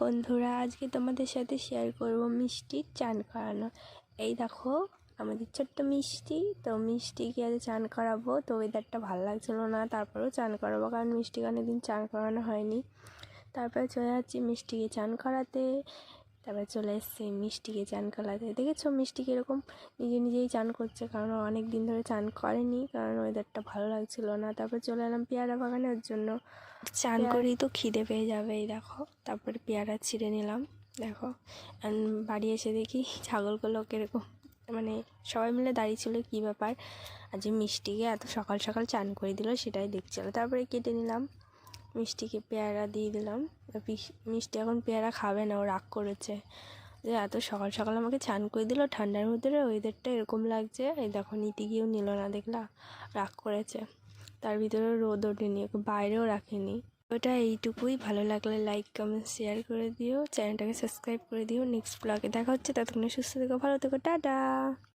বন্ধুরা, আজকে তোমাদের সাথে শেয়ার করব মিষ্টির চান করানো। এই দেখো আমাদের ছোট্ট মিষ্টি। তো মিষ্টিকে আজ চান করাবো। তো ওয়েদারটা ভালো লাগছিলো না, তারপরেও চান করাবো, কারণ মিষ্টিকে অনেকদিন চান করানো হয়নি। তারপরে চলে যাচ্ছি মিষ্টিকে চান করাতে। তারপরে চলে এসেছি মিষ্টিকে চান করাতে। দেখেছো মিষ্টিকে এরকম নিজেই চান করছে, কারণ অনেক দিন ধরে চান করেনি, কারণ ওয়েদারটা ভালো লাগছিলো না। তারপর চলে এলাম পেয়ারা বাগানে, ওর জন্য চান করেই তো খিদে পেয়ে যাবে। এই দেখো, তারপরে পেয়ারা ছিঁড়ে নিলাম। দেখো বাড়ি এসে দেখি ছাগলগুলো কীরকম, মানে সবাই মিলে দাঁড়িয়েছিল কী ব্যাপার, আর যে মিষ্টিকে এত সকাল সকাল চান করে দিল সেটাই দেখছিল। তারপরে কেটে নিলাম, মিষ্টিকে পেয়ারা দিয়ে দিলাম। মিষ্টি এখন পেয়ারা খাবে না, ও রাগ করেছে যে এত সকাল সকাল আমাকে চান করে দিল, ঠান্ডার মধ্যে ওয়েদারটা এরকম লাগছে। এই দেখো নিতে গিয়েও নিল না, দেখলা, রাগ করেছে। তার ভিতরে রোদ ওঠেনি, ওকে বাইরেও রাখেনি। ওটা এইটুকুই। ভালো লাগলে লাইক কমেন্ট শেয়ার করে দিও, চ্যানেলটাকে সাবস্ক্রাইব করে দিও। নেক্সট ব্লগে দেখা হচ্ছে, ততক্ষণে সুস্থ থেকো, ভালো থেকো, টাটা।